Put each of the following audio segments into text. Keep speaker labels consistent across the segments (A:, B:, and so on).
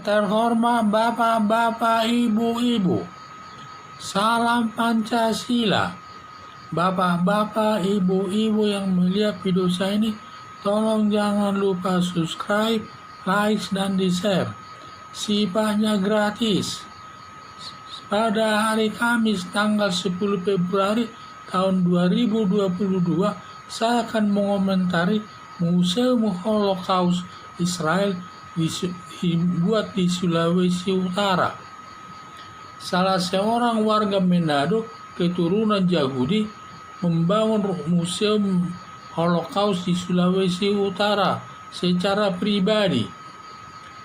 A: terhormat Bapak-bapak, Ibu-ibu, salam Pancasila. Bapak-bapak, Ibu-ibu yang melihat video saya ini, tolong jangan lupa subscribe, like, dan di-share. Sifatnya gratis. Pada hari Kamis tanggal 10 Februari tahun 2022, saya akan mengomentari Museum Holocaust Israel dibuat di Sulawesi Utara. Salah seorang warga Manado keturunan Yahudi membangun Museum Holocaust di Sulawesi Utara secara pribadi.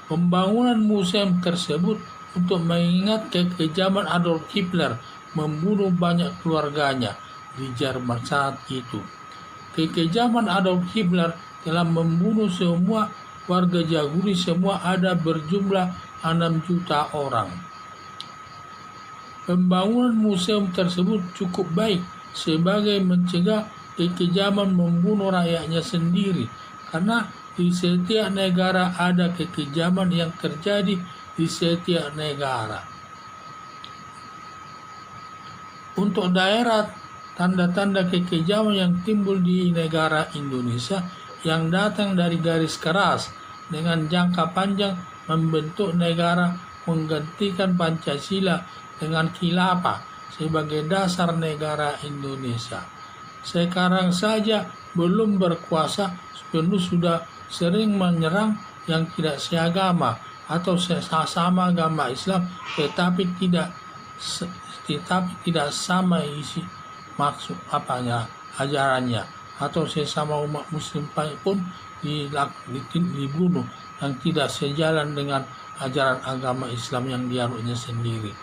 A: Pembangunan museum tersebut untuk mengingat kekejaman Adolf Hitler membunuh banyak keluarganya di Jerman saat itu. Kekejaman Adolf Hitler telah membunuh semua warga Yahudi, semua ada berjumlah 6 juta orang. Pembangunan museum tersebut cukup baik sebagai mencegah kekejaman membunuh rakyatnya sendiri, karena di setiap negara ada kekejaman yang terjadi di setiap negara. Untuk daerah tanda-tanda kekejaman yang timbul di negara Indonesia yang datang dari garis keras dengan jangka panjang membentuk negara menggantikan Pancasila dengan khilafah sebagai dasar negara Indonesia. Sekarang saja belum berkuasa penuh sudah sering menyerang yang tidak seagama atau sesama agama Islam, tetapi tidak sama isi maksud ajarannya, atau sesama umat muslim pun dibunuh yang tidak sejalan dengan ajaran agama Islam yang dianutnya sendiri.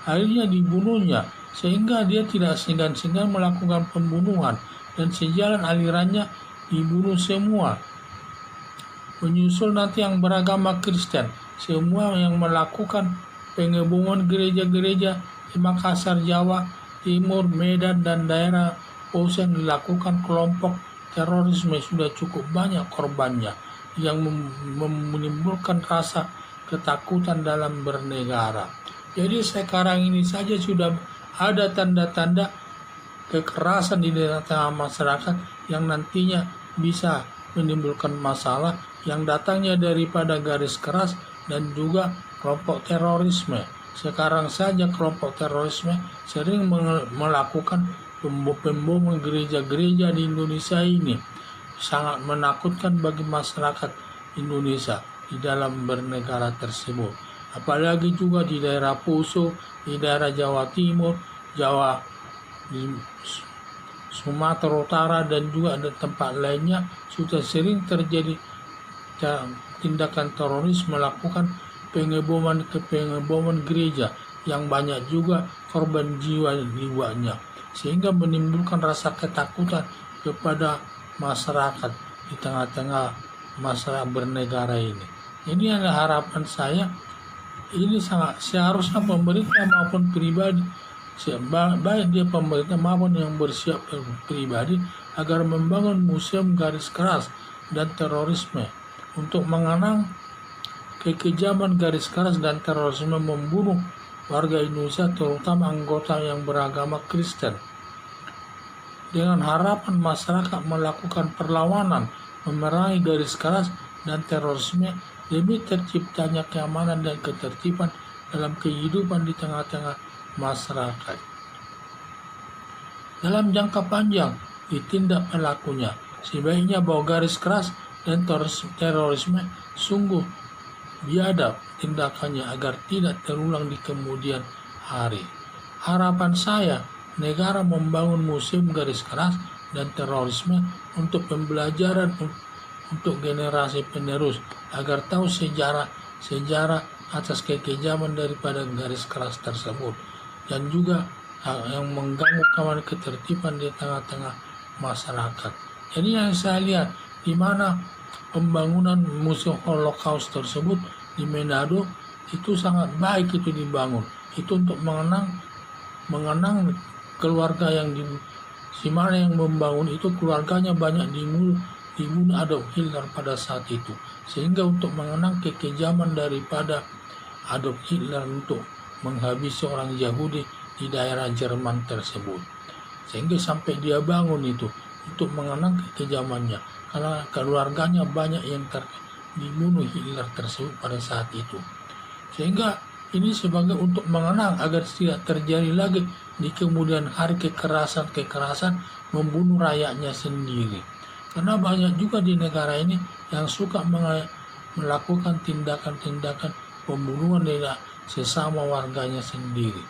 A: Akhirnya dibunuhnya, sehingga dia tidak segan-segan melakukan pembunuhan, dan sejalan alirannya dibunuh semua. Menyusul nanti yang beragama Kristen, semua yang melakukan pengeboman gereja-gereja di Makassar, Jawa Timur, Medan, dan daerah Posen dilakukan kelompok terorisme. Sudah cukup banyak korbannya yang menimbulkan rasa ketakutan dalam bernegara. Jadi sekarang ini saja sudah ada tanda-tanda kekerasan di tengah masyarakat yang nantinya bisa menimbulkan masalah yang datangnya daripada garis keras dan juga kelompok terorisme. Sekarang saja kelompok terorisme sering melakukan pemboman gereja-gereja di Indonesia ini. Sangat menakutkan bagi masyarakat Indonesia di dalam bernegara tersebut. Apalagi juga di daerah Poso, di daerah Jawa Timur, di Sumatera Utara, dan juga ada tempat lainnya sudah sering terjadi tindakan teroris melakukan pengeboman gereja yang banyak juga korban jiwanya, sehingga menimbulkan rasa ketakutan kepada masyarakat di tengah-tengah masyarakat bernegara ini. Ini adalah harapan saya. Ini sangat seharusnya pemerintah maupun pribadi, baik dia pemerintah maupun yang bersiap pribadi, agar membangun museum garis keras dan terorisme untuk mengenang kekejaman garis keras dan terorisme membunuh warga Indonesia, terutama anggota yang beragama Kristen, dengan harapan masyarakat melakukan perlawanan memerangi garis keras dan terorisme demi terciptanya keamanan dan ketertiban dalam kehidupan di tengah-tengah masyarakat. Dalam jangka panjang ditindak pelakunya, sebaiknya bahwa garis keras dan terorisme sungguh biadab tindakannya agar tidak terulang di kemudian hari. Harapan saya, negara membangun museum garis keras dan terorisme untuk pembelajaran untuk generasi penerus agar tahu sejarah atas kekejaman daripada garis keras tersebut, dan juga yang mengganggu keamanan ketertiban di tengah-tengah masyarakat. Jadi yang saya lihat di mana pembangunan Museum Holocaust tersebut di Manado itu sangat baik itu dibangun. Itu untuk mengenang keluarga yang di mana yang membangun itu keluarganya banyak dibunuh Adolf Hitler pada saat itu. Sehingga untuk mengenang kekejaman daripada Adolf Hitler untuk menghabisi orang Yahudi di daerah Jerman tersebut. Sehingga sampai dia bangun itu untuk mengenang kekejamannya. Karena keluarganya banyak yang dibunuh Hitler tersebut pada saat itu. Sehingga ini sebagai untuk mengenang agar tidak terjadi lagi di kemudian hari kekerasan membunuh rakyatnya sendiri. Karena banyak juga di negara ini yang suka melakukan tindakan-tindakan pembunuhan dari sesama warganya sendiri.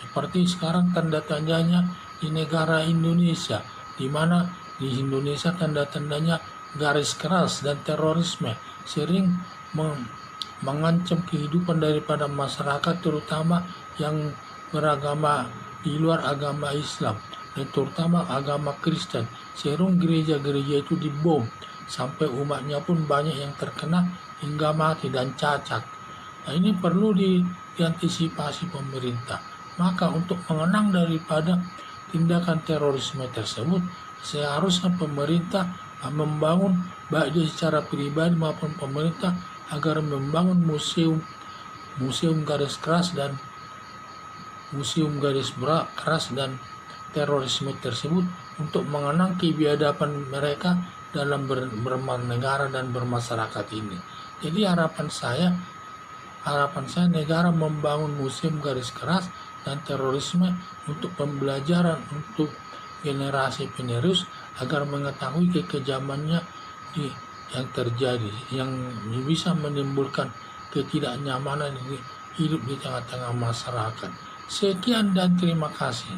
A: Seperti sekarang tanda tandanya di negara Indonesia, di mana di Indonesia tanda-tandanya garis keras dan terorisme sering mengancam kehidupan daripada masyarakat, terutama yang beragama di luar agama Islam dan terutama agama Kristen. Sering gereja-gereja itu dibom sampai umatnya pun banyak yang terkena hingga mati dan cacat. Nah, ini perlu diantisipasi pemerintah. Maka untuk mengenang daripada tindakan terorisme tersebut, seharusnya pemerintah membangun baik secara pribadi maupun pemerintah agar membangun museum garis keras dan terorisme tersebut untuk mengenang kebiadaban mereka dalam bernegara dan bermasyarakat ini. Jadi harapan saya negara membangun museum garis keras dan terorisme untuk pembelajaran untuk generasi penerus agar mengetahui kekejamannya yang terjadi, yang bisa menimbulkan ketidaknyamanan hidup di tengah-tengah masyarakat. Sekian dan terima kasih.